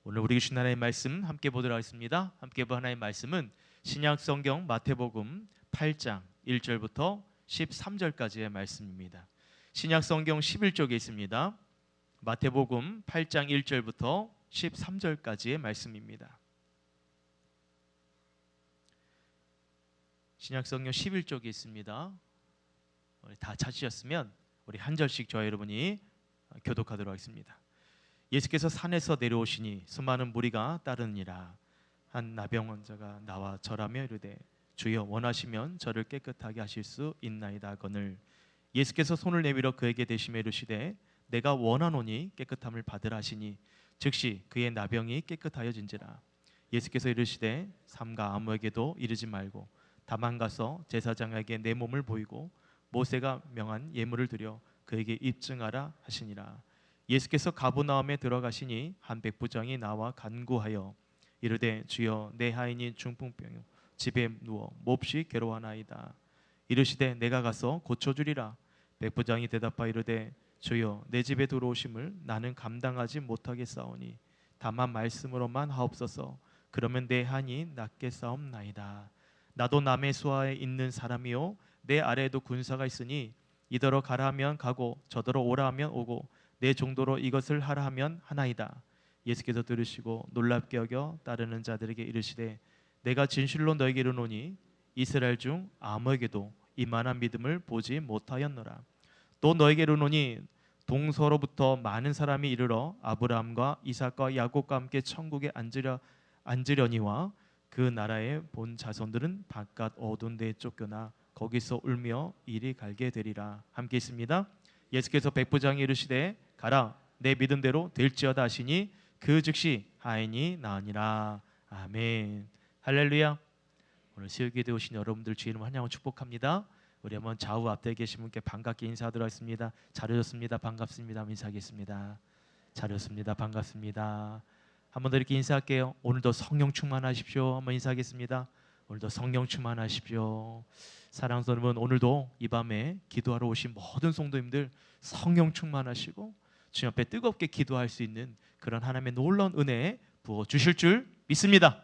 오늘 우리 주신 하나님의 말씀 함께 보도록 하겠습니다. 함께 볼 하나님의 말씀은 신약성경 마태복음 8장 1절부터 13절까지의 말씀입니다. 신약성경 11쪽에 있습니다. 마태복음 8장 1절부터 13절까지의 말씀입니다. 신약성경 11쪽에 있습니다. 다 찾으셨으면 우리 한 절씩 저와 여러분이 교독하도록 하겠습니다. 예수께서 산에서 내려오시니 수많은 무리가 따르니라. 한 나병 환자가 나와 절하며 이르되 주여 원하시면 저를 깨끗하게 하실 수 있나이다 하거늘 예수께서 손을 내밀어 그에게 대시며 이르시되 내가 원하노니 깨끗함을 받으라 하시니 즉시 그의 나병이 깨끗하여진지라. 예수께서 이르시되 삼가 아무에게도 이르지 말고 다만 가서 제사장에게 내 몸을 보이고 모세가 명한 예물을 드려 그에게 입증하라 하시니라. 예수께서 가버나움에 들어가시니 한 백부장이 나와 간구하여 이르되 주여 내 하인이 중풍병 집에 누워 몹시 괴로워하나이다. 이르시되 내가 가서 고쳐주리라. 백부장이 대답하여 이르되 주여 내 집에 들어오심을 나는 감당하지 못하겠사오니 다만 말씀으로만 하옵소서. 그러면 내 한이 낫겠사옵나이다. 나도 남의 수하에 있는 사람이요 내 아래에도 군사가 있으니 이더러 가라 하면 가고 저더러 오라 하면 오고 내 정도로 이것을 하라 하면 하나이다. 예수께서 들으시고 놀랍게 여겨 따르는 자들에게 이르시되 내가 진실로 너에게 이르노니 이스라엘 중 아무에게도 이만한 믿음을 보지 못하였노라. 또 너에게 이르노니 동서로부터 많은 사람이 이르러 아브라함과 이삭과 야곱과 함께 천국에 앉으려니와 그 나라의 본 자손들은 바깥 어두운 데에 쫓겨나 거기서 울며 이리 갈게 되리라. 함께 있습니다. 예수께서 백부장이 이르시되 가라 내 믿음대로 될지어다 하시니 그 즉시 하인이 나으니라. 아멘. 할렐루야. 오늘 새우기도에 오신 여러분들 주의 이름 환영하고 축복합니다. 우리 한번 좌우 앞에 계신 분께 반갑게 인사하도록 하겠습니다. 잘 오셨습니다. 반갑습니다. 인사하겠습니다. 잘 오셨습니다. 반갑습니다. 한 번 더 이렇게 인사할게요. 오늘도 성령 충만하십시오. 한번 인사하겠습니다. 오늘도 성령 충만하십시오. 사랑하는 여러분, 오늘도 이 밤에 기도하러 오신 모든 성도님들 성령 충만하시고 주님 앞에 뜨겁게 기도할 수 있는 그런 하나님의 놀라운 은혜 부어 주실 줄 믿습니다.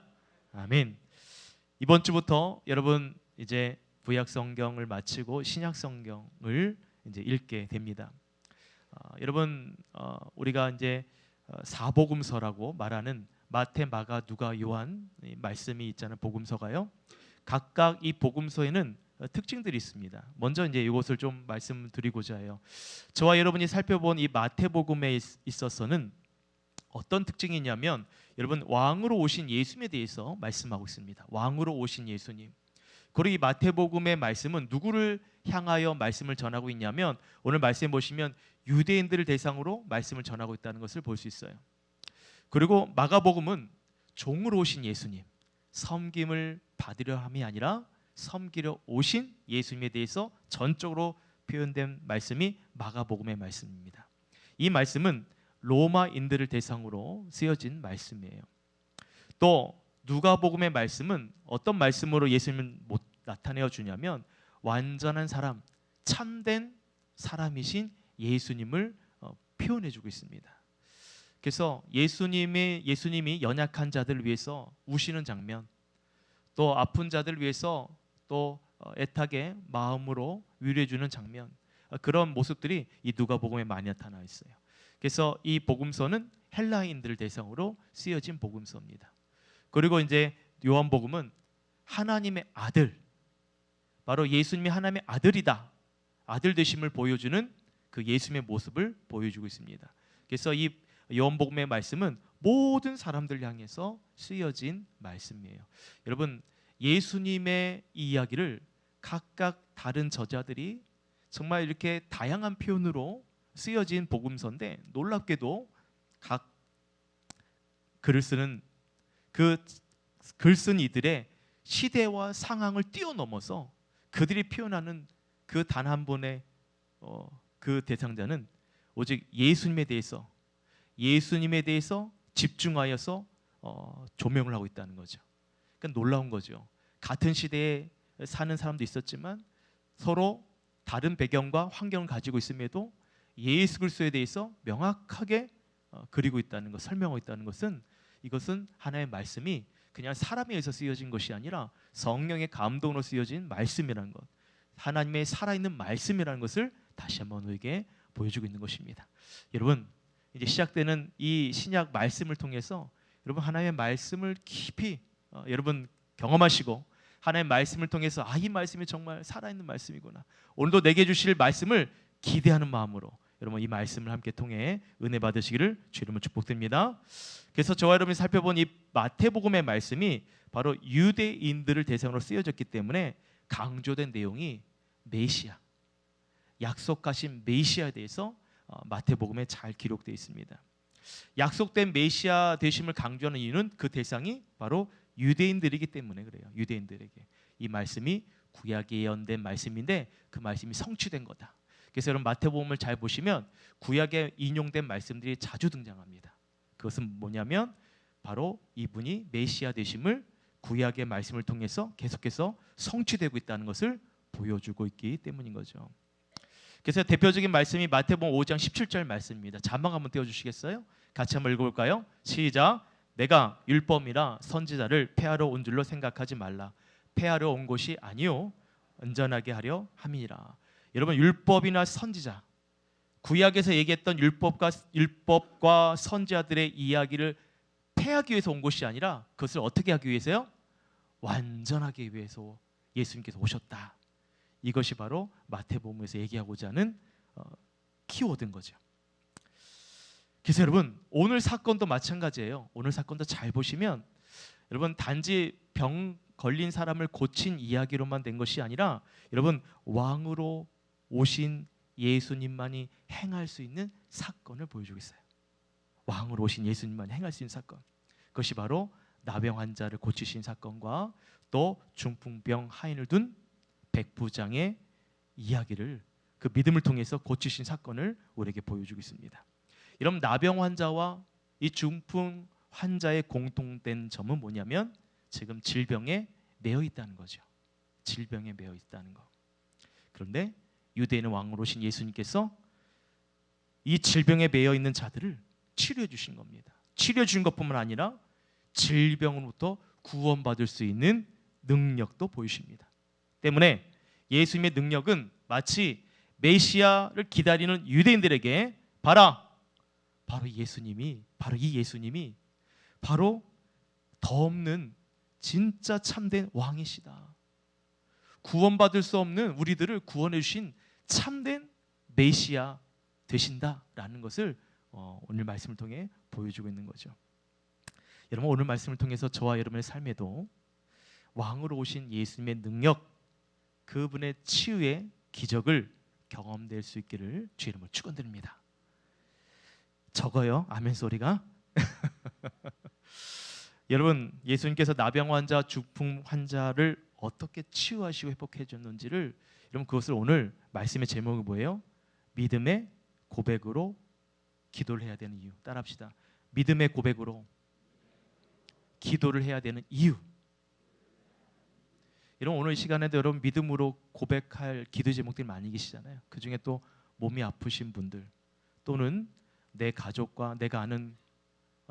아멘. 이번 주부터 여러분 이제 구약 성경을 마치고 신약 성경을 이제 읽게 됩니다. 여러분 우리가 이제 사복음서라고 말하는 마태, 마가, 누가, 요한 말씀이 있잖아요. 복음서가요. 각각 이 복음서에는 특징들이 있습니다. 먼저 이제 이것을 좀 말씀드리고자 해요. 저와 여러분이 살펴본 이 마태복음에 있어서는 어떤 특징이 있냐면 여러분 왕으로 오신 예수님에 대해서 말씀하고 있습니다. 왕으로 오신 예수님. 그리고 이 마태복음의 말씀은 누구를 향하여 말씀을 전하고 있냐면 오늘 말씀 보시면 유대인들을 대상으로 말씀을 전하고 있다는 것을 볼 수 있어요. 그리고 마가복음은 종으로 오신 예수님, 섬김을 받으려 함이 아니라 섬기려 오신 예수님에 대해서 전적으로 표현된 말씀이 마가복음의 말씀입니다. 이 말씀은 로마인들을 대상으로 쓰여진 말씀이에요. 또 누가복음의 말씀은 어떤 말씀으로 예수님을 나타내어 주냐면 완전한 사람, 참된 사람이신 예수님을 표현해 주고 있습니다. 그래서 예수님이 연약한 자들을 위해서 우시는 장면, 또 아픈 자들을 위해서 또 애타게 마음으로 위로해 주는 장면, 그런 모습들이 이 누가복음에 많이 나타나 있어요. 그래서 이 복음서는 헬라인들을 대상으로 쓰여진 복음서입니다. 그리고 이제 요한복음은 하나님의 아들, 바로 예수님이 하나님의 아들이다, 아들 되심을 보여주는 그 예수님의 모습을 보여주고 있습니다. 그래서 이 요한복음의 말씀은 모든 사람들 향해서 쓰여진 말씀이에요. 여러분 예수님의 이 이야기를 각각 다른 저자들이 정말 이렇게 다양한 표현으로 쓰여진 복음서인데 놀랍게도 각 글을 쓰는 그 글쓴 이들의 시대와 상황을 뛰어넘어서 그들이 표현하는 그 단 한 번의 그 대상자는 오직 예수님에 대해서 집중하여서 조명을 하고 있다는 거죠. 그러니까 놀라운 거죠. 같은 시대에 사는 사람도 있었지만 서로 다른 배경과 환경을 가지고 있음에도 예수 그리스도에 대해서 명확하게 그리고 있다는 것, 설명하고 있다는 것은 이것은 하나님의 말씀이 그냥 사람에 의해서 쓰여진 것이 아니라 성령의 감동으로 쓰여진 말씀이라는 것, 하나님의 살아있는 말씀이라는 것을 다시 한번 우리에게 보여주고 있는 것입니다. 여러분, 이제 시작되는 이 신약 말씀을 통해서 여러분 하나님의 말씀을 깊이 여러분 경험하시고, 하나님의 말씀을 통해서 이 말씀이 정말 살아있는 말씀이구나, 오늘도 내게 주실 말씀을 기대하는 마음으로 여러분 이 말씀을 함께 통해 은혜 받으시기를 주 이름으로 축복드립니다. 그래서 저와 여러분이 살펴본 이 마태복음의 말씀이 바로 유대인들을 대상으로 쓰여졌기 때문에 강조된 내용이 메시아, 약속하신 메시아에 대해서 마태복음에 잘 기록되어 있습니다. 약속된 메시아 되심을 강조하는 이유는 그 대상이 바로 유대인들이기 때문에 그래요. 유대인들에게 이 말씀이 구약에 예언된 말씀인데 그 말씀이 성취된 거다. 그래서 여러분 마태복음을 잘 보시면 구약에 인용된 말씀들이 자주 등장합니다. 그것은 뭐냐면 바로 이분이 메시아 되심을 구약의 말씀을 통해서 계속해서 성취되고 있다는 것을 보여주고 있기 때문인 거죠. 그래서 대표적인 말씀이 마태복음 5장 17절 말씀입니다. 자막 한번 띄워주시겠어요? 같이 한번 읽어볼까요? 시작. 내가 율법이나 선지자를 폐하러 온 줄로 생각하지 말라. 폐하러 온 것이 아니요 온전하게 하려 함이니라. 여러분, 율법이나 선지자, 구약에서 얘기했던 율법과 선지자들의 이야기를 폐하기 위해서 온 것이 아니라 그것을 어떻게 하기 위해서요? 완전하기 위해서 예수님께서 오셨다. 이것이 바로 마태복음에서 얘기하고자 하는 키워드인 거죠. 그래서 여러분 오늘 사건도 마찬가지예요. 오늘 사건도 잘 보시면 여러분 단지 병 걸린 사람을 고친 이야기로만 된 것이 아니라 여러분 왕으로 오신 예수님만이 행할 수 있는 사건을 보여주고 있어요. 왕으로 오신 예수님만이 행할 수 있는 사건, 그것이 바로 나병 환자를 고치신 사건과 또 중풍병 하인을 둔 백부장의 이야기를, 그 믿음을 통해서 고치신 사건을 우리에게 보여주고 있습니다. 여러분, 나병 환자와 이 중풍 환자의 공통된 점은 뭐냐면 지금 질병에 매여 있다는 거죠. 질병에 매여 있다는 거. 그런데 유대인의 왕으로 오신 예수님께서 이 질병에 매여 있는 자들을 치료해 주신 겁니다. 치료해 주신 것뿐만 아니라 질병으로부터 구원받을 수 있는 능력도 보이십니다. 때문에 예수님의 능력은 마치 메시아를 기다리는 유대인들에게 바로 이 예수님이 바로 더 없는 진짜 참된 왕이시다. 구원받을 수 없는 우리들을 구원해 주신 참된 메시아 되신다라는 것을 오늘 말씀을 통해 보여주고 있는 거죠. 여러분, 오늘 말씀을 통해서 저와 여러분의 삶에도 왕으로 오신 예수님의 능력, 그분의 치유의 기적을 경험될 수 있기를 주의 이름으로 축원드립니다. 적어요, 아멘 소리가. 여러분, 예수님께서 나병 환자, 중풍 환자를 어떻게 치유하시고 회복해 줬는지를, 여러분 그것을 오늘 말씀의 제목이 뭐예요? 믿음의 고백으로 기도를 해야 되는 이유. 따라합시다. 믿음의 고백으로 기도를 해야 되는 이유. 여러분, 오늘 이 시간에도 여러분 믿음으로 고백할 기도 제목들이 많이 계시잖아요. 그 중에 또 몸이 아프신 분들, 또는 내 가족과 내가 아는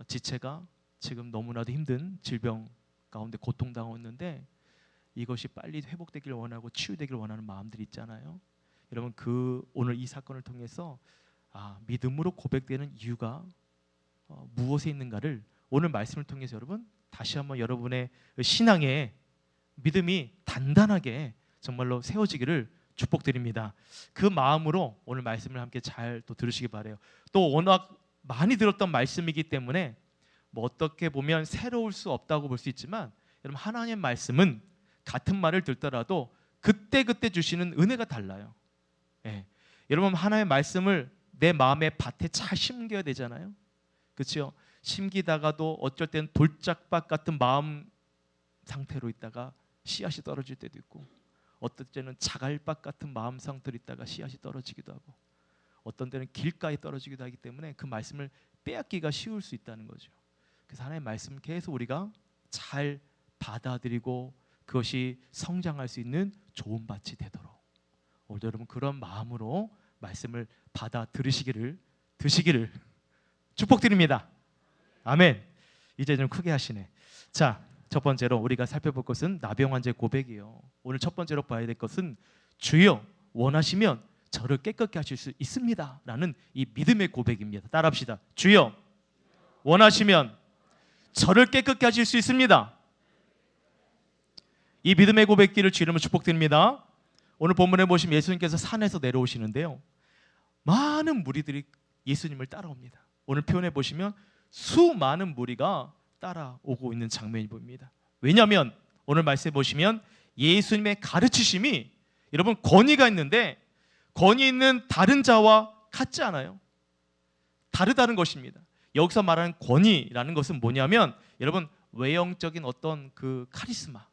지체가 지금 너무나도 힘든 질병 가운데 고통당하고 있는데 이것이 빨리 회복되기를 원하고 치유되기를 원하는 마음들이 있잖아요. 여러분, 오늘 이 사건을 통해서 믿음으로 고백되는 이유가 무엇에 있는가를 오늘 말씀을 통해서 여러분 다시 한번 여러분의 신앙의 믿음이 단단하게 정말로 세워지기를 축복드립니다. 그 마음으로 오늘 말씀을 함께 잘 또 들으시기 바라요. 또 워낙 많이 들었던 말씀이기 때문에 뭐 어떻게 보면 새로울 수 없다고 볼 수 있지만, 여러분 하나님의 말씀은 같은 말을 듣더라도 그때그때 주시는 은혜가 달라요. 여러분, 하나님의 말씀을 내 마음의 밭에 잘 심겨야 되잖아요. 그렇죠? 심기다가도 어쩔 때는 돌짝밭 같은 마음 상태로 있다가 씨앗이 떨어질 때도 있고, 어떨 때는 자갈밭 같은 마음 상태로 있다가 씨앗이 떨어지기도 하고, 어떤 때는 길가에 떨어지기도 하기 때문에 그 말씀을 빼앗기가 쉬울 수 있다는 거죠. 그래서 하나님의 말씀을 계속 우리가 잘 받아들이고 그것이 성장할 수 있는 좋은 밭이 되도록 오늘도 여러분 그런 마음으로 말씀을 받아 드시기를 축복드립니다. 아멘. 이제 좀 크게 하시네. 자, 첫 번째로 우리가 살펴볼 것은 나병 환자의 고백이에요. 오늘 첫 번째로 봐야 될 것은 주여 원하시면 저를 깨끗게 하실 수 있습니다 라는 이 믿음의 고백입니다. 따라합시다. 주여 원하시면 저를 깨끗게 하실 수 있습니다. 이 믿음의 고백기를 주님으로 축복드립니다. 오늘 본문에 보시면 예수님께서 산에서 내려오시는데요, 많은 무리들이 예수님을 따라옵니다. 오늘 표현해 보시면 수많은 무리가 따라오고 있는 장면이 보입니다. 왜냐하면 오늘 말씀해 보시면 예수님의 가르치심이 여러분 권위가 있는데 권위 있는 다른 자와 같지 않아요. 다르다는 것입니다. 여기서 말하는 권위라는 것은 뭐냐면 여러분 외형적인 어떤 그 카리스마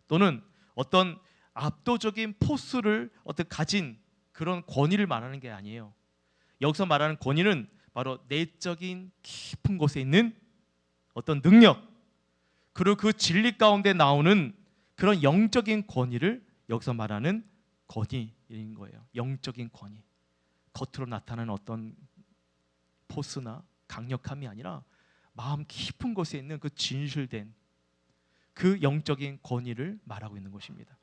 또는 어떤 압도적인 포스를 어떤 가진 그런 권위를 말하는 게 아니에요. 여기서 말하는 권위는 바로 내적인 깊은 곳에 있는 어떤 능력, 그리고 그 진리 가운데 나오는 그런 영적인 권위를 여기서 말하는 권위인 거예요. 영적인 권위. 겉으로 나타나는 어떤 포스나 강력함이 아니라 마음 깊은 곳에 있는 그 진실된 그 영적인 권위를 말하고 있는 것입니다.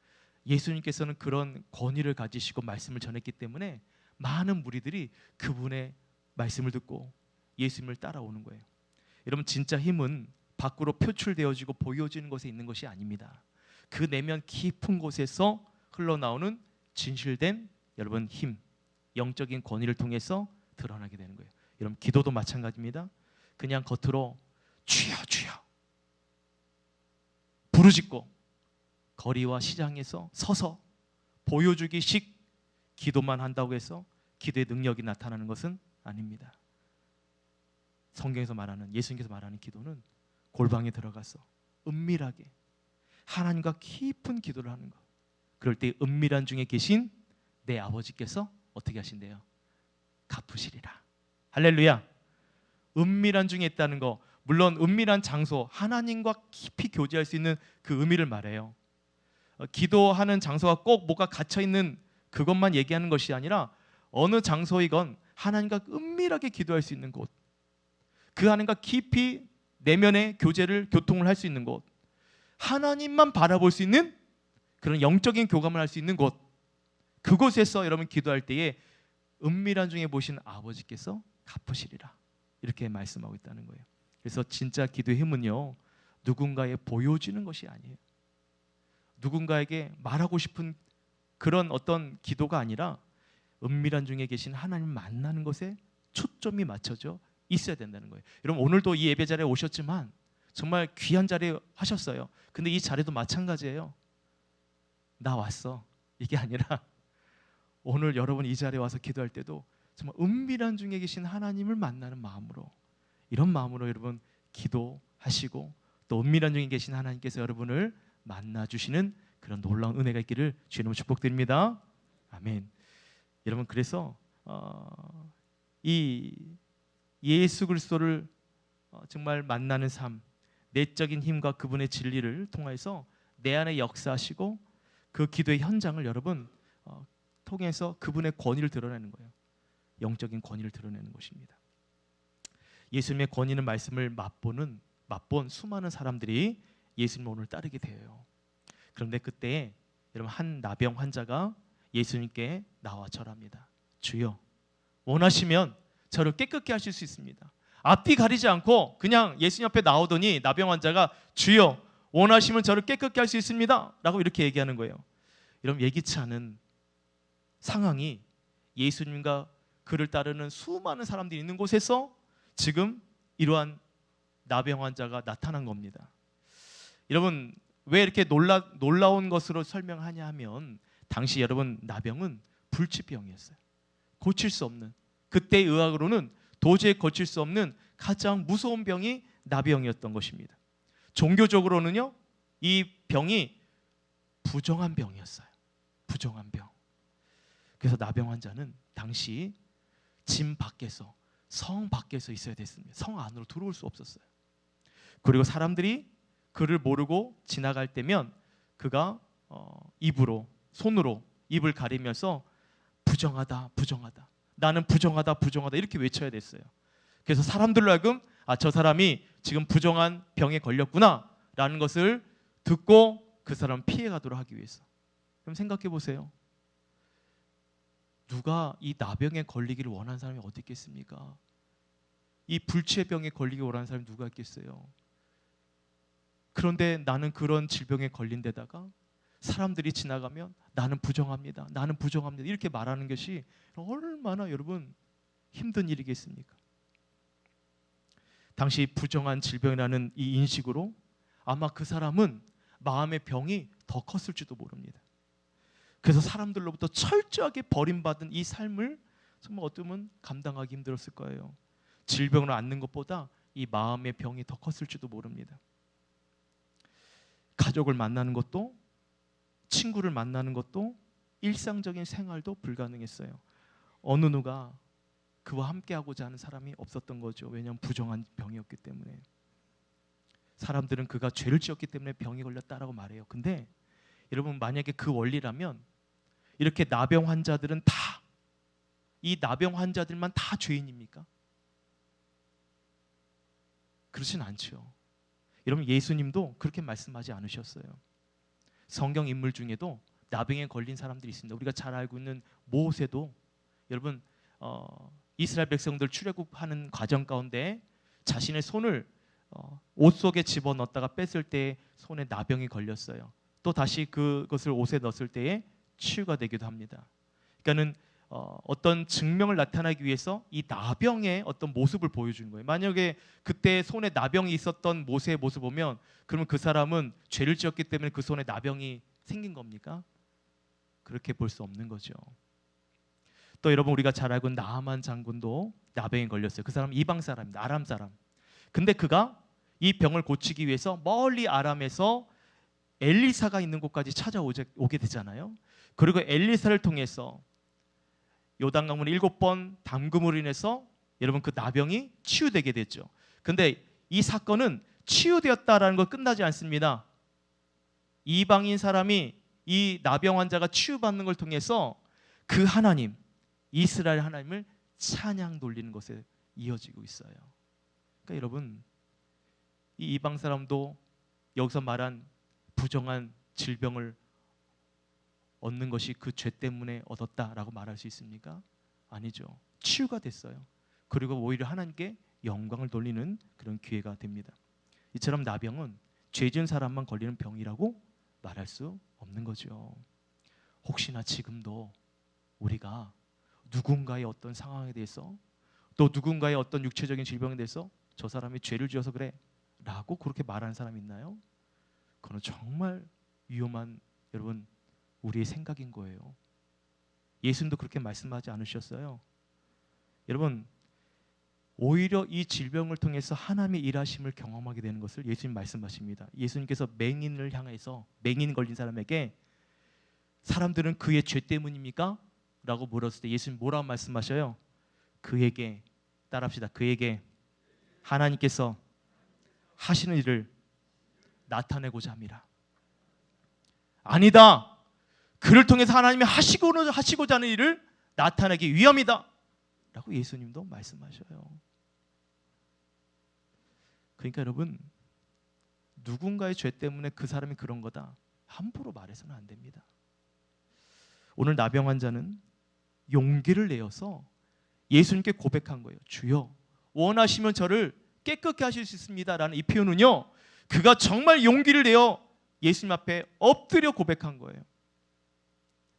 예수님께서는 그런 권위를 가지시고 말씀을 전했기 때문에 많은 무리들이 그분의 말씀을 듣고 예수님을 따라오는 거예요. 여러분 진짜 힘은 밖으로 표출되어지고 보여지는 것에 있는 것이 아닙니다. 그 내면 깊은 곳에서 흘러나오는 진실된 여러분 힘, 영적인 권위를 통해서 드러나게 되는 거예요. 여러분 기도도 마찬가지입니다. 그냥 겉으로 주여 주여 부르짖고 거리와 시장에서 서서 보여주기식 기도만 한다고 해서 기도의 능력이 나타나는 것은 아닙니다. 성경에서 말하는, 예수님께서 말하는 기도는 골방에 들어가서 은밀하게 하나님과 깊은 기도를 하는 것. 그럴 때 은밀한 중에 계신 내 아버지께서 어떻게 하신대요? 갚으시리라. 할렐루야. 은밀한 중에 있다는 거, 물론 은밀한 장소, 하나님과 깊이 교제할 수 있는 그 의미를 말해요. 기도하는 장소가 꼭 뭐가 갇혀있는 그것만 얘기하는 것이 아니라 어느 장소이건 하나님과 은밀하게 기도할 수 있는 곳, 그 하나님과 깊이 내면의 교통을 할 수 있는 곳, 하나님만 바라볼 수 있는 그런 영적인 교감을 할 수 있는 곳, 그곳에서 여러분 기도할 때에 은밀한 중에 보신 아버지께서 갚으시리라 이렇게 말씀하고 있다는 거예요. 그래서 진짜 기도의 힘은요, 누군가에 보여지는 것이 아니에요. 누군가에게 말하고 싶은 그런 어떤 기도가 아니라 은밀한 중에 계신 하나님 만나는 것에 초점이 맞춰져 있어야 된다는 거예요. 여러분 오늘도 이 예배 자리에 오셨지만 정말 귀한 자리에 하셨어요. 근데 이 자리도 마찬가지예요. 나 왔어 이게 아니라 오늘 여러분 이 자리에 와서 기도할 때도 정말 은밀한 중에 계신 하나님을 만나는 마음으로, 이런 마음으로 여러분 기도하시고 또 은밀한 중에 계신 하나님께서 여러분을 만나주시는 그런 놀라운 은혜가 있기를 주님으로 축복드립니다. 아멘. 여러분 그래서 이 예수 그리스도를 정말 만나는 삶, 내적인 힘과 그분의 진리를 통해서 내 안에 역사하시고 그 기도의 현장을 여러분 통해서 그분의 권위를 드러내는 거예요. 영적인 권위를 드러내는 것입니다. 예수님의 권위 있는 말씀을 맛본 수많은 사람들이 예수님을 오늘 따르게 돼요. 그런데 그때 여러분 한 나병 환자가 예수님께 나와 절합니다. 주여 원하시면 저를 깨끗게 하실 수 있습니다. 앞뒤 가리지 않고 그냥 예수님 앞에 나오더니 나병 환자가 주여 원하시면 저를 깨끗게 할 수 있습니다 라고 이렇게 얘기하는 거예요. 여러분 예기치 않은 상황이 예수님과 그를 따르는 수많은 사람들이 있는 곳에서 지금 이러한 나병 환자가 나타난 겁니다. 여러분 왜 이렇게 놀라운 것으로 설명하냐 하면 당시 여러분 나병은 불치병이었어요. 고칠 수 없는, 그때의 의학으로는 도저히 고칠 수 없는 가장 무서운 병이 나병이었던 것입니다. 종교적으로는요 이 병이 부정한 병이었어요. 부정한 병. 그래서 나병 환자는 당시 집 밖에서, 성 밖에서 있어야 됐습니다. 성 안으로 들어올 수 없었어요. 그리고 사람들이 그를 모르고 지나갈 때면 그가 입으로, 손으로 입을 가리면서 부정하다, 부정하다, 나는 부정하다, 부정하다 이렇게 외쳐야 됐어요. 그래서 사람들로 하여금 저 사람이 지금 부정한 병에 걸렸구나라는 것을 듣고 그 사람 피해가도록 하기 위해서. 그럼 생각해 보세요. 누가 이 나병에 걸리기를 원하는 사람이 어디 있겠습니까? 이 불치병에 걸리기 원하는 사람이 누가 있겠어요? 그런데 나는 그런 질병에 걸린 데다가 사람들이 지나가면 나는 부정합니다. 나는 부정합니다. 이렇게 말하는 것이 얼마나 여러분 힘든 일이겠습니까? 당시 부정한 질병이라는 이 인식으로 아마 그 사람은 마음의 병이 더 컸을지도 모릅니다. 그래서 사람들로부터 철저하게 버림받은 이 삶을 정말 어쩌면 감당하기 힘들었을 거예요. 질병을 앓는 것보다 이 마음의 병이 더 컸을지도 모릅니다. 가족을 만나는 것도, 친구를 만나는 것도, 일상적인 생활도 불가능했어요. 어느 누가 그와 함께하고자 하는 사람이 없었던 거죠. 왜냐하면 부정한 병이었기 때문에. 사람들은 그가 죄를 지었기 때문에 병이 걸렸다라고 말해요. 근데 여러분, 만약에 그 원리라면 이렇게 나병 환자들은 다, 이 나병 환자들만 다 죄인입니까? 그렇진 않죠. 여러분, 예수님도 그렇게 말씀하지 않으셨어요. 성경 인물 중에도 나병에 걸린 사람들이 있습니다. 우리가 잘 알고 있는 모세도 여러분 이스라엘 백성들 출애굽하는 과정 가운데 자신의 손을 옷 속에 집어넣었다가 뺐을 때 손에 나병이 걸렸어요. 또 다시 그것을 옷에 넣었을 때에 치유가 되기도 합니다. 그러니까는 어떤 증명을 나타나기 위해서 이 나병의 어떤 모습을 보여주는 거예요. 만약에 그때 손에 나병이 있었던 모세의 모습 보면 그러면 그 사람은 죄를 지었기 때문에 그 손에 나병이 생긴 겁니까? 그렇게 볼 수 없는 거죠. 또 여러분, 우리가 잘 알고 있는 나아만 장군도 나병에 걸렸어요. 그 사람은 이방 사람입니다. 아람 사람. 근데 그가 이 병을 고치기 위해서 멀리 아람에서 엘리사가 있는 곳까지 찾아오게 되잖아요. 그리고 엘리사를 통해서 요단강물을 7번 담금으로 인해서 여러분 그 나병이 치유되게 됐죠. 근데 이 사건은 치유되었다라는 것 끝나지 않습니다. 이방인 사람이 이 나병 환자가 치유받는 걸 통해서 그 하나님, 이스라엘 하나님을 찬양 돌리는 것에 이어지고 있어요. 그러니까 여러분, 이 이방 사람도 여기서 말한 부정한 질병을 얻는 것이 그 죄 때문에 얻었다라고 말할 수 있습니까? 아니죠. 치유가 됐어요. 그리고 오히려 하나님께 영광을 돌리는 그런 기회가 됩니다. 이처럼 나병은 죄 지은 사람만 걸리는 병이라고 말할 수 없는 거죠. 혹시나 지금도 우리가 누군가의 어떤 상황에 대해서, 또 누군가의 어떤 육체적인 질병에 대해서 저 사람이 죄를 지어서 그래 라고 그렇게 말하는 사람이 있나요? 그건 정말 위험한, 여러분, 우리의 생각인 거예요. 예수님도 그렇게 말씀하지 않으셨어요. 여러분, 오히려 이 질병을 통해서 하나님의 일하심을 경험하게 되는 것을 예수님 말씀하십니다. 예수님께서 맹인을 향해서, 맹인 걸린 사람에게 사람들은 그의 죄 때문입니까? 라고 물었을 때 예수님 뭐라고 말씀하셔요? 그에게, 따라합시다. 그에게 하나님께서 하시는 일을 나타내고자 합니다. 아니다. 그를 통해서 하나님이 하시고자 하는 일을 나타내기 위함이다 라고 예수님도 말씀하셔요. 그러니까 여러분, 누군가의 죄 때문에 그 사람이 그런 거다 함부로 말해서는 안 됩니다. 오늘 나병 환자는 용기를 내어서 예수님께 고백한 거예요. 주여, 원하시면 저를 깨끗게 하실 수 있습니다 라는 이 표현은요, 그가 정말 용기를 내어 예수님 앞에 엎드려 고백한 거예요.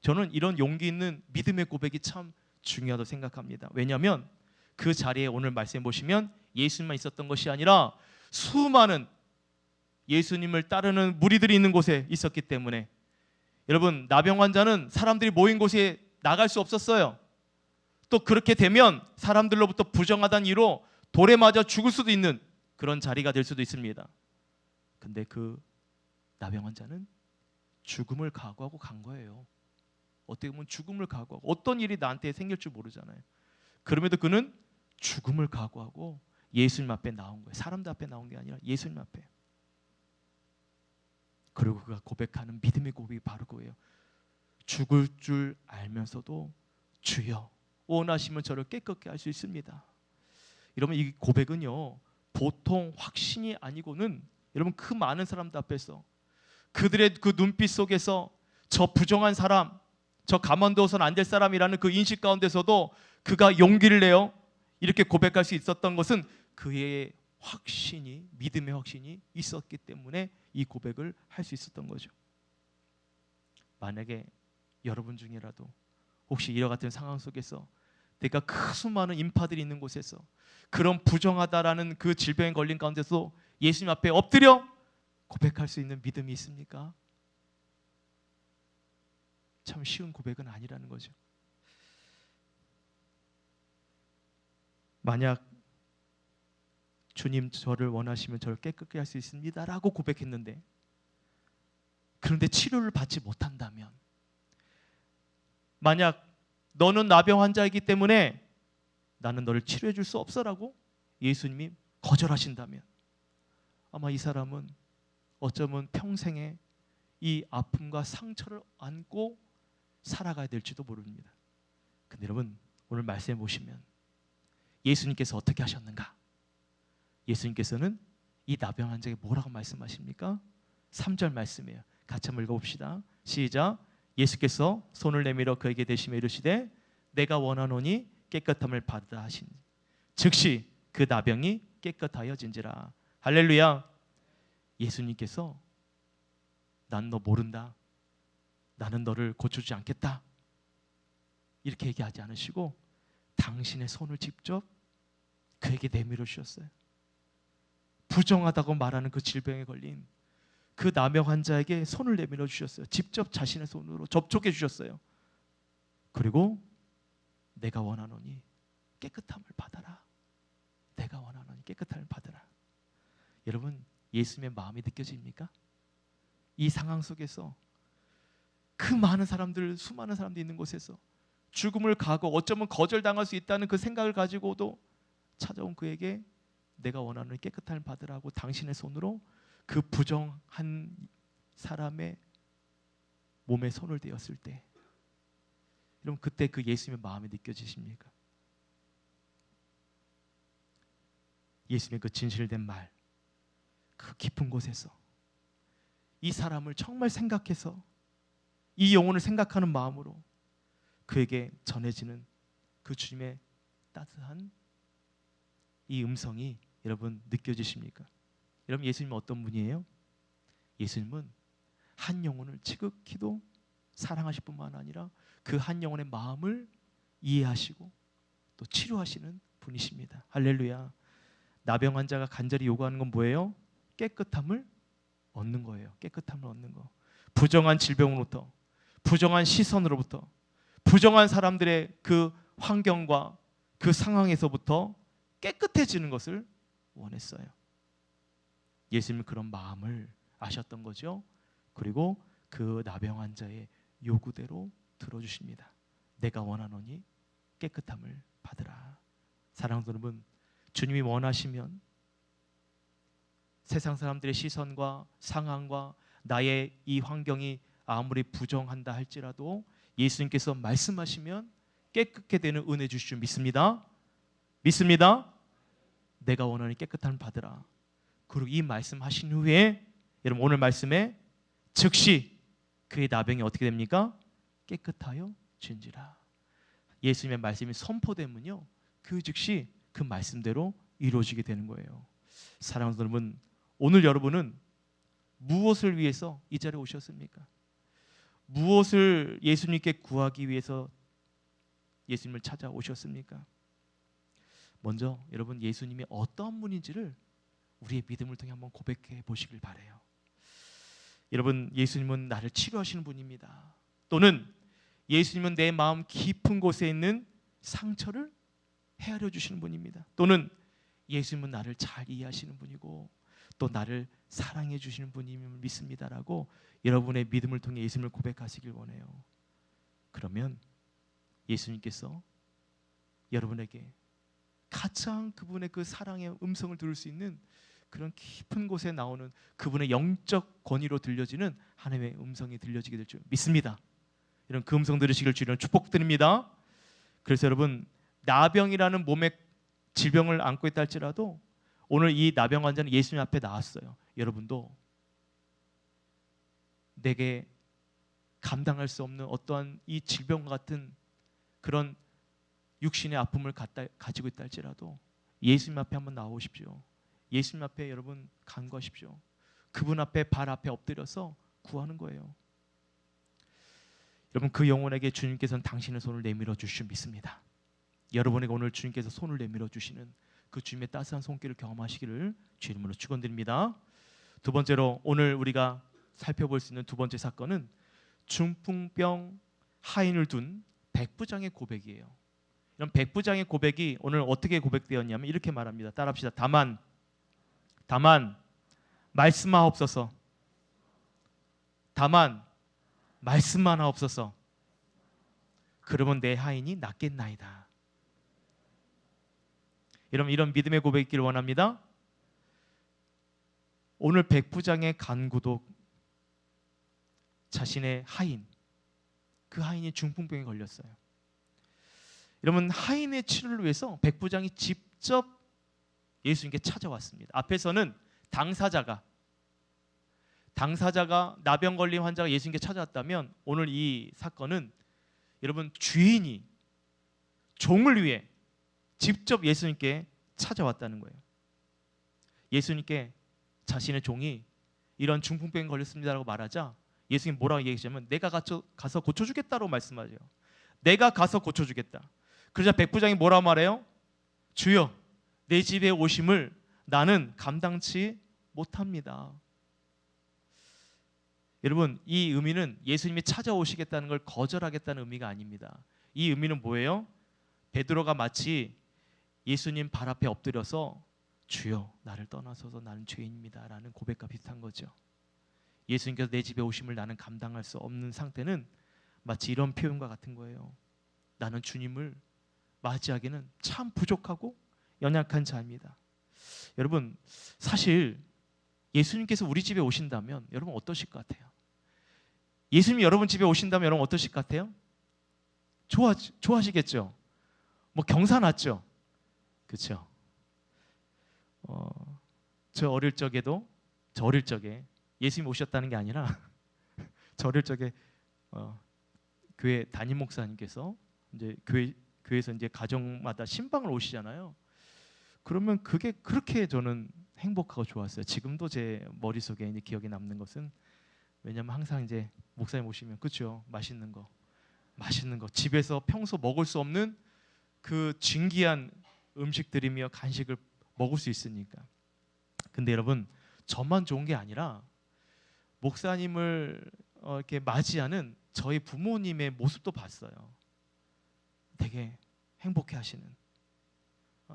저는 이런 용기 있는 믿음의 고백이 참 중요하다고 생각합니다. 왜냐하면 그 자리에 오늘 말씀 보시면 예수님만 있었던 것이 아니라 수많은 예수님을 따르는 무리들이 있는 곳에 있었기 때문에, 여러분, 나병 환자는 사람들이 모인 곳에 나갈 수 없었어요. 또 그렇게 되면 사람들로부터 부정하다는 이유로 돌에 맞아 죽을 수도 있는 그런 자리가 될 수도 있습니다. 근데 그 나병 환자는 죽음을 각오하고 간 거예요. 어떻게 보면 죽음을 각오하고, 어떤 일이 나한테 생길 줄 모르잖아요. 그럼에도 그는 죽음을 각오하고 예수님 앞에 나온 거예요. 사람들 앞에 나온 게 아니라 예수님 앞에. 그리고 그가 고백하는 믿음의 고백이 바로 그거예요. 죽을 줄 알면서도 주여, 원하시면 저를 깨끗게 할 수 있습니다. 이러면 이 고백은요, 보통 확신이 아니고는 여러분 그 많은 사람들 앞에서 그들의 그 눈빛 속에서 저 부정한 사람, 저 가만두어서는 안 될 사람이라는 그 인식 가운데서도 그가 용기를 내어 이렇게 고백할 수 있었던 것은 그의 확신이, 믿음의 확신이 있었기 때문에 이 고백을 할 수 있었던 거죠. 만약에 여러분 중이라도 혹시 이와 같은 상황 속에서 내가 그 수많은 인파들이 있는 곳에서 그런 부정하다라는 그 질병에 걸린 가운데서 예수님 앞에 엎드려 고백할 수 있는 믿음이 있습니까? 참 쉬운 고백은 아니라는 거죠. 만약 주님 저를 원하시면 저를 깨끗게 할 수 있습니다 라고 고백했는데, 그런데 치료를 받지 못한다면, 만약 너는 나병 환자이기 때문에 나는 너를 치료해 줄 수 없어 라고 예수님이 거절하신다면, 아마 이 사람은 어쩌면 평생에 이 아픔과 상처를 안고 살아가야 될지도 모릅니다. 근데 여러분 오늘 말씀해 보시면 예수님께서 어떻게 하셨는가? 예수님께서는 이 나병 환자에게 뭐라고 말씀하십니까? 3절 말씀이에요. 같이 한번 읽어봅시다. 시작. 예수께서 손을 내밀어 그에게 대시며 이르시되 내가 원하노니 깨끗함을 받으라 하시니 즉시 그 나병이 깨끗하여진지라. 할렐루야. 예수님께서 난 너 모른다, 나는 너를 고쳐주지 않겠다 이렇게 얘기하지 않으시고 당신의 손을 직접 그에게 내밀어 주셨어요. 부정하다고 말하는 그 질병에 걸린 그 나병 환자에게 손을 내밀어 주셨어요. 직접 자신의 손으로 접촉해 주셨어요. 그리고 내가 원하노니 깨끗함을 받아라. 내가 원하노니 깨끗함을 받아라. 여러분 예수님의 마음이 느껴집니까? 이 상황 속에서 그 많은 사람들, 수많은 사람들이 있는 곳에서 죽음을 가고 어쩌면 거절당할 수 있다는 그 생각을 가지고도 찾아온 그에게 내가 원하는 깨끗함을 받으라고 당신의 손으로 그 부정한 사람의 몸에 손을 대었을 때, 여러분 그때 그 예수님의 마음이 느껴지십니까? 예수님의 그 진실된 말, 그 깊은 곳에서 이 사람을 정말 생각해서 이 영혼을 생각하는 마음으로 그에게 전해지는 그 주님의 따뜻한 이 음성이 여러분 느껴지십니까? 여러분 예수님은 어떤 분이에요? 예수님은 한 영혼을 지극히도 사랑하실 뿐만 아니라 그 한 영혼의 마음을 이해하시고 또 치료하시는 분이십니다. 할렐루야. 나병 환자가 간절히 요구하는 건 뭐예요? 깨끗함을 얻는 거예요. 깨끗함을 얻는 거. 부정한 질병으로부터, 부정한 시선으로부터, 부정한 사람들의 그 환경과 그 상황에서부터 깨끗해지는 것을 원했어요. 예수님은 그런 마음을 아셨던 거죠. 그리고 그 나병 환자의 요구대로 들어주십니다. 내가 원하노니 깨끗함을 받으라. 사랑하는 여러분, 주님이 원하시면 세상 사람들의 시선과 상황과 나의 이 환경이 아무리 부정한다 할지라도 예수님께서 말씀하시면 깨끗게 되는 은혜 주실 줄 믿습니다. 믿습니다. 내가 원하는 깨끗함을 받으라. 그리고 이 말씀하신 후에 여러분 오늘 말씀에 즉시 그의 나병이 어떻게 됩니까? 깨끗하여 진지라. 예수님의 말씀이 선포되면요, 그 즉시 그 말씀대로 이루어지게 되는 거예요. 사랑하는 여러분, 오늘 여러분은 무엇을 위해서 이 자리에 오셨습니까? 무엇을 예수님께 구하기 위해서 예수님을 찾아오셨습니까? 먼저 여러분 예수님이 어떤 분인지를 우리의 믿음을 통해 한번 고백해 보시길 바라요. 여러분 예수님은 나를 치료하시는 분입니다. 또는 예수님은 내 마음 깊은 곳에 있는 상처를 헤아려 주시는 분입니다. 또는 예수님은 나를 잘 이해하시는 분이고 또 나를 사랑해 주시는 분임을 믿습니다라고 여러분의 믿음을 통해 예수님을 고백하시길 원해요. 그러면 예수님께서 여러분에게 가장 그분의 그 사랑의 음성을 들을 수 있는 그런 깊은 곳에 나오는 그분의 영적 권위로 들려지는 하나님의 음성이 들려지게 될 줄 믿습니다. 이런 그 음성 들으시길 주님을 축복드립니다. 그래서 여러분 나병이라는 몸의 질병을 안고 있다 할지라도 오늘 이 나병 환자는 예수님 앞에 나왔어요. 여러분도 내게 감당할 수 없는 어떠한 이 질병 같은 그런 육신의 아픔을 가지고 있다 할지라도 예수님 앞에 한번 나오십시오. 예수님 앞에 여러분 간구하십시오. 그분 앞에 발 앞에 엎드려서 구하는 거예요. 여러분 그 영혼에게 주님께서는 당신의 손을 내밀어 주실 줄 믿습니다. 여러분에게 오늘 주님께서 손을 내밀어 주시는 그 주님의 따스한 손길을 경험하시기를 주의 이름으로 축원드립니다. 두 번째로 오늘 우리가 살펴볼 수 있는 두 번째 사건은 중풍병 하인을 둔 백부장의 고백이에요. 이런 백부장의 고백이 오늘 어떻게 고백되었냐면 이렇게 말합니다. 따라합시다. 다만 말씀하옵소서. 다만 말씀만 하옵소서. 그러면 내 하인이 낫겠나이다. 여러분 이런 믿음의 고백이 있기를 원합니다. 오늘 백부장의 간구도 자신의 하인, 그 하인이 중풍병에 걸렸어요. 여러분 하인의 치료를 위해서 백부장이 직접 예수님께 찾아왔습니다. 앞에서는 당사자가 나병 걸린 환자가 예수님께 찾아왔다면 오늘 이 사건은 여러분 주인이 종을 위해 직접 예수님께 찾아왔다는 거예요. 예수님께 자신의 종이 이런 중풍병에 걸렸습니다라고 말하자 예수님 뭐라고 얘기하시냐면 내가 가서 고쳐주겠다고 말씀하세요. 내가 가서 고쳐주겠다. 그러자 백부장이 뭐라고 말해요? 주여 내 집에 오심을 나는 감당치 못합니다. 여러분 이 의미는 예수님이 찾아오시겠다는 걸 거절하겠다는 의미가 아닙니다. 이 의미는 뭐예요? 베드로가 마치 예수님 발 앞에 엎드려서 주여 나를 떠나소서 나는 죄인입니다 라는 고백과 비슷한 거죠. 예수님께서 내 집에 오심을 나는 감당할 수 없는 상태는 마치 이런 표현과 같은 거예요. 나는 주님을 맞이하기는 참 부족하고 연약한 자입니다. 여러분 사실 예수님께서 우리 집에 오신다면 여러분 어떠실 것 같아요? 예수님이 여러분 집에 오신다면 여러분 어떠실 것 같아요? 좋아하시겠죠? 뭐 경사났죠? 그렇죠? 저 어릴 적에 예수님 오셨다는 게 아니라 저 어릴 적에 교회 담임 목사님께서 이제 교회에서 이제 가정마다 신방을 오시잖아요. 그러면 그게 그렇게 저는 행복하고 좋았어요. 지금도 제 머릿속에 이제 기억에 남는 것은 왜냐면 항상 이제 목사님 오시면 그렇죠. 맛있는 거 집에서 평소 먹을 수 없는 그 진귀한 음식들이며 간식을 먹을 수 있으니까. 근데 여러분 저만 좋은 게 아니라 목사님을 이렇게 맞이하는 저희 부모님의 모습도 봤어요. 되게 행복해하시는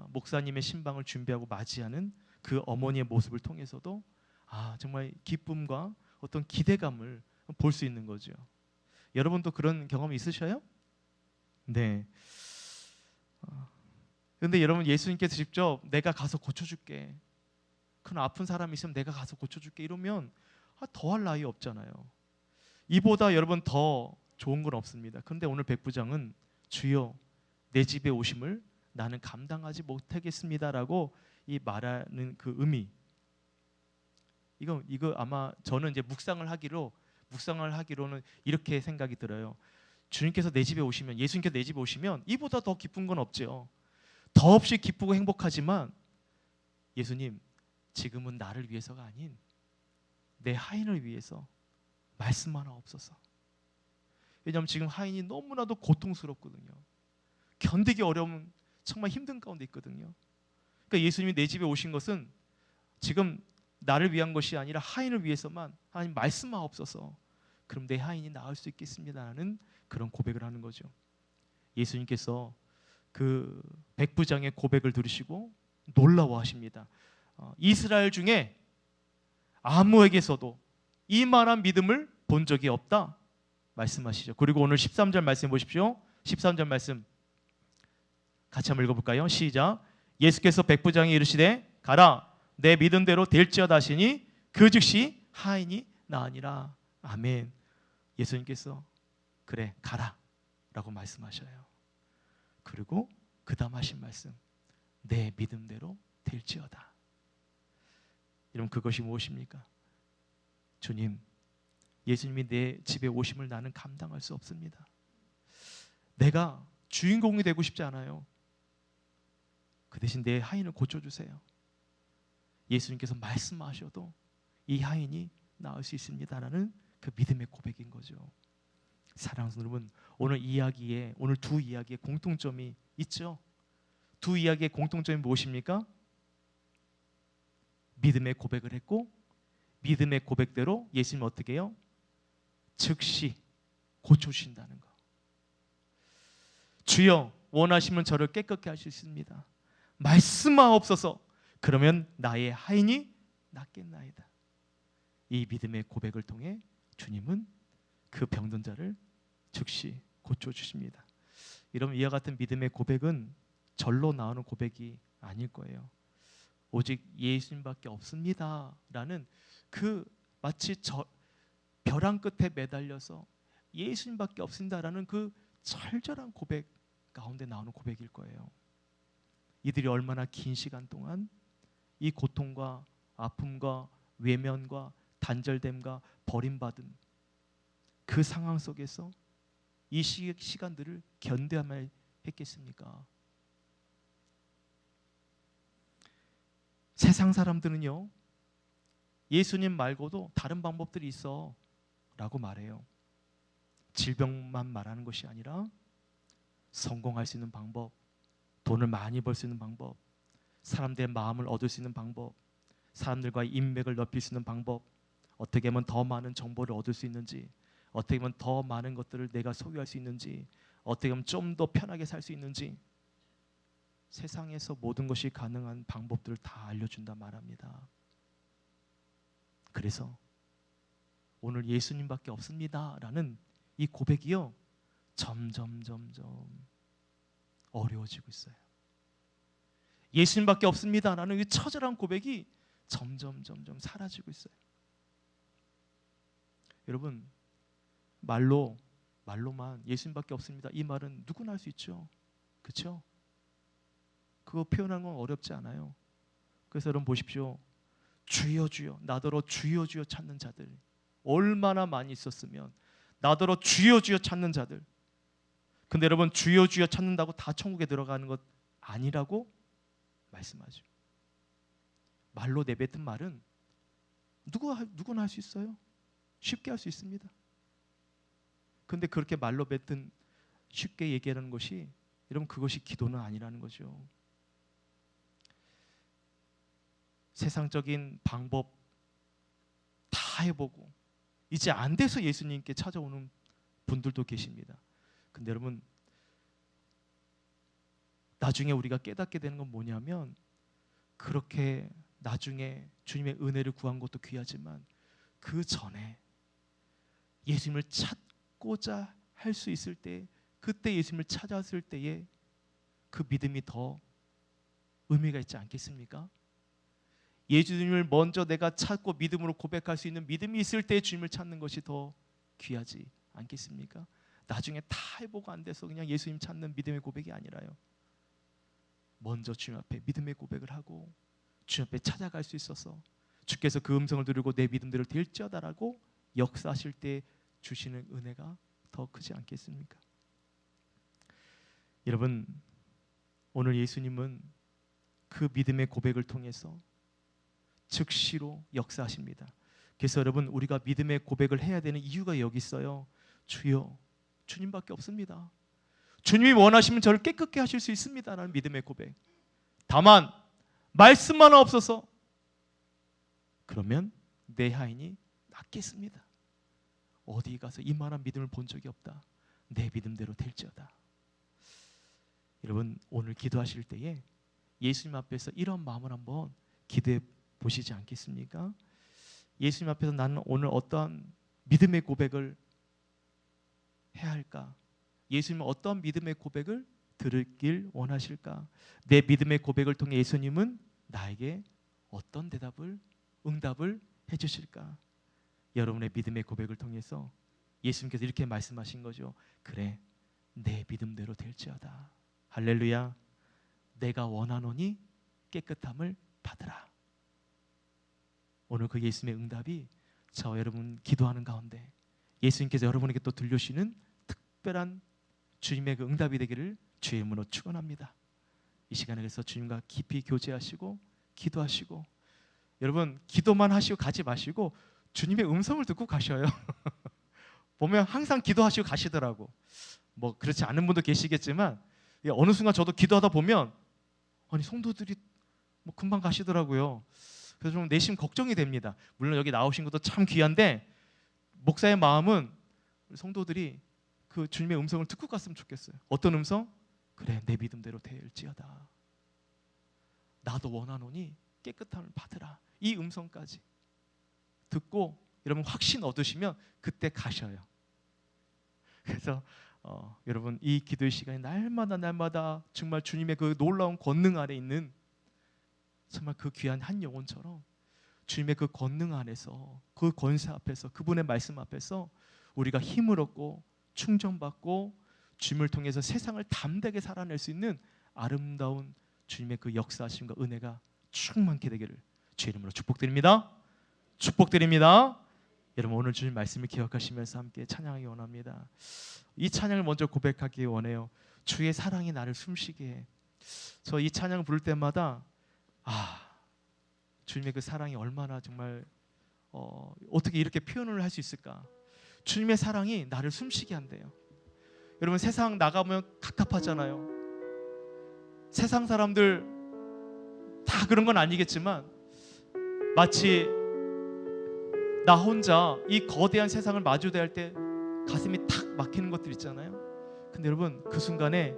목사님의 신방을 준비하고 맞이하는 그 어머니의 모습을 통해서도 정말 기쁨과 어떤 기대감을 볼 수 있는 거죠. 여러분도 그런 경험이 있으셔요? 네. 근데 여러분 예수님께서 직접 내가 가서 고쳐줄게. 그런 아픈 사람이 있으면 내가 가서 고쳐줄게 이러면 더할 나위 없잖아요. 이보다 여러분 더 좋은 건 없습니다. 그런데 오늘 백부장은 주여 내 집에 오심을 나는 감당하지 못하겠습니다라고 이 말하는 그 의미. 이거 아마 저는 이제 묵상을 하기로는 이렇게 생각이 들어요. 주님께서 내 집에 오시면 예수님께서 내 집에 오시면 이보다 더 기쁜 건 없죠. 더없이 기쁘고 행복하지만 예수님 지금은 나를 위해서가 아닌 내 하인을 위해서 말씀만 하옵소서. 왜냐하면 지금 하인이 너무나도 고통스럽거든요. 견디기 어려운 정말 힘든 가운데 있거든요. 그러니까 예수님이 내 집에 오신 것은 지금 나를 위한 것이 아니라 하인을 위해서만 하나님 말씀하옵소서. 그럼 내 하인이 나을 수 있겠습니다라는 그런 고백을 하는 거죠. 예수님께서 그 백부장의 고백을 들으시고 놀라워하십니다. 이스라엘 중에 아무에게서도 이만한 믿음을 본 적이 없다 말씀하시죠. 그리고 오늘 13절 말씀 보십시오. 13절 말씀 같이 한번 읽어볼까요? 시작. 예수께서 백부장이 이르시되 가라 내 믿음대로 될지어다 하시니 그 즉시 하인이 나으니라. 아멘. 예수님께서 그래 가라 라고 말씀하셔요. 그리고 그 다음 하신 말씀 내 믿음대로 될지어다. 여러분, 그것이 무엇입니까? 주님, 예수님이 내 집에 오심을 나는 감당할 수 없습니다. 내가 주인공이 되고 싶지 않아요. 그 대신 내 하인을 고쳐주세요. 예수님께서 말씀하셔도 이 하인이 나을 수 있습니다라는 그 믿음의 고백인 거죠. 사랑하는 여러분, 오늘 두 이야기에 공통점이 있죠. 두 이야기의 공통점이 무엇입니까? 믿음의 고백을 했고, 믿음의 고백대로 예수님 어떻게 해요? 즉시 고쳐주신다는 거. 주여, 원하시면 저를 깨끗게 하실 수 있습니다. 말씀하옵소서. 그러면 나의 하인이 낫겠나이다. 이 믿음의 고백을 통해 주님은 그 병든 자를 즉시 고쳐주십니다. 여러분, 이와 같은 믿음의 고백은 절로 나오는 고백이 아닐 거예요. 오직 예수님밖에 없습니다 라는 그 마치 벼랑 끝에 매달려서 예수님밖에 없습니다라는 그 철저한 고백 가운데 나오는 고백일 거예요. 이들이 얼마나 긴 시간 동안 이 고통과 아픔과 외면과 단절됨과 버림받은 그 상황 속에서 이 시간들을 견뎌야만 했겠습니까? 세상 사람들은요, 예수님 말고도 다른 방법들이 있어 라고 말해요. 질병만 말하는 것이 아니라 성공할 수 있는 방법, 돈을 많이 벌 수 있는 방법, 사람들의 마음을 얻을 수 있는 방법, 사람들과의 인맥을 넓힐 수 있는 방법, 어떻게 하면 더 많은 정보를 얻을 수 있는지, 어떻게 하면 더 많은 것들을 내가 소유할 수 있는지, 어떻게 하면 좀 더 편하게 살 수 있는지, 세상에서 모든 것이 가능한 방법들을 다 알려준다 말합니다. 그래서 오늘 예수님밖에 없습니다 라는 이 고백이요, 점점 어려워지고 있어요. 예수님밖에 없습니다 라는 이 처절한 고백이 점점 사라지고 있어요. 여러분, 말로만 예수님밖에 없습니다 이 말은 누구나 할 수 있죠. 그렇죠? 그거 표현하는 건 어렵지 않아요. 그래서 여러분 보십시오. 주여 주여, 나더러 주여 주여 찾는 자들 얼마나 많이 있었으면, 나더러 주여 주여 찾는 자들. 근데 여러분, 주여 주여 찾는다고 다 천국에 들어가는 것 아니라고 말씀하죠. 말로 내뱉은 말은 누구나 할 수 있어요. 쉽게 할 수 있습니다. 근데 그렇게 말로 뱉은 쉽게 얘기하는 것이, 여러분, 그것이 기도는 아니라는 거죠. 세상적인 방법 다 해보고 이제 안 돼서 예수님께 찾아오는 분들도 계십니다. 근데 여러분, 나중에 우리가 깨닫게 되는 건 뭐냐면, 그렇게 나중에 주님의 은혜를 구한 것도 귀하지만 그 전에 예수님을 찾고자 할 수 있을 때, 그때 예수님을 찾았을 때에 그 믿음이 더 의미가 있지 않겠습니까? 예수님을 먼저 내가 찾고 믿음으로 고백할 수 있는 믿음이 있을 때 주님을 찾는 것이 더 귀하지 않겠습니까? 나중에 다 해보고 안 돼서 그냥 예수님 찾는 믿음의 고백이 아니라요, 먼저 주님 앞에 믿음의 고백을 하고 주님 앞에 찾아갈 수 있어서 주께서 그 음성을 들으고 내 믿음대로 될지어다라고 역사하실 때 주시는 은혜가 더 크지 않겠습니까? 여러분, 오늘 예수님은 그 믿음의 고백을 통해서 즉시로 역사하십니다. 그래서 여러분, 우리가 믿음의 고백을 해야 되는 이유가 여기 있어요. 주여, 주님밖에 없습니다. 주님이 원하시면 저를 깨끗게 하실 수 있습니다 라는 믿음의 고백. 다만 말씀만 없어서, 그러면 내 하인이 낫겠습니다. 어디 가서 이만한 믿음을 본 적이 없다. 내 믿음대로 될지어다. 여러분, 오늘 기도하실 때에 예수님 앞에서 이런 마음을 한번 기도해 보시지 않겠습니까? 예수님 앞에서 나는 오늘 어떠한 믿음의 고백을 해야 할까? 예수님은 어떤 믿음의 고백을 들을 원하실까? 내 믿음의 고백을 통해 예수님은 나에게 어떤 응답을 해주실까? 여러분의 믿음의 고백을 통해서 예수님께서 이렇게 말씀하신 거죠. 그래, 내 믿음대로 될지어다. 할렐루야. 내가 원하노니 깨끗함을 받으라. 오늘 그 예수님의 응답이 저와 여러분 기도하는 가운데 예수님께서 여러분에게 또 들려주시는 특별한 주님의 그 응답이 되기를 주의 이름으로 축원합니다. 이 시간에 그래서 주님과 깊이 교제하시고 기도하시고, 여러분 기도만 하시고 가지 마시고 주님의 음성을 듣고 가셔요. 보면 항상 기도하시고 가시더라고. 뭐 그렇지 않은 분도 계시겠지만 어느 순간 저도 기도하다 보면 아니 성도들이 뭐 금방 가시더라고요. 그래서 좀 내심 걱정이 됩니다. 물론 여기 나오신 것도 참 귀한데 목사의 마음은 성도들이 그 주님의 음성을 듣고 갔으면 좋겠어요. 어떤 음성? 그래, 내 믿음대로 되일지어다. 나도 원하노니 깨끗함을 받으라. 이 음성까지 듣고 여러분 확신 얻으시면 그때 가셔요. 그래서 여러분 이 기도의 시간이 날마다 정말 주님의 그 놀라운 권능 아래 있는 정말 그 귀한 한 영혼처럼 주님의 그 권능 안에서, 그 권세 앞에서, 그분의 말씀 앞에서 우리가 힘을 얻고 충전받고 주님을 통해서 세상을 담대하게 살아낼 수 있는 아름다운 주님의 그 역사하심과 은혜가 충만케 되기를 주의 이름으로 축복드립니다. 축복드립니다. 여러분 오늘 주님 말씀을 기억하시면서 함께 찬양하기 원합니다. 이 찬양을 먼저 고백하기 원해요. 주의 사랑이 나를 숨쉬게 해. 저 이 찬양을 부를 때마다 주님의 그 사랑이 얼마나 정말 어떻게 이렇게 표현을 할 수 있을까. 주님의 사랑이 나를 숨쉬게 한대요. 여러분 세상 나가보면 갑갑하잖아요. 세상 사람들 다 그런 건 아니겠지만 마치 나 혼자 이 거대한 세상을 마주대할 때 가슴이 탁 막히는 것들 있잖아요. 근데 여러분 그 순간에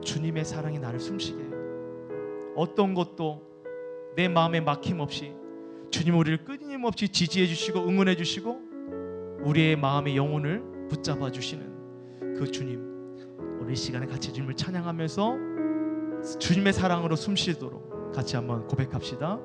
주님의 사랑이 나를 숨쉬게 해요. 어떤 것도 내 마음에 막힘없이 주님 우리를 끊임없이 지지해 주시고 응원해 주시고 우리의 마음의 영혼을 붙잡아 주시는 그 주님, 오늘 이 시간에 같이 주님을 찬양하면서 주님의 사랑으로 숨쉬도록 같이 한번 고백합시다.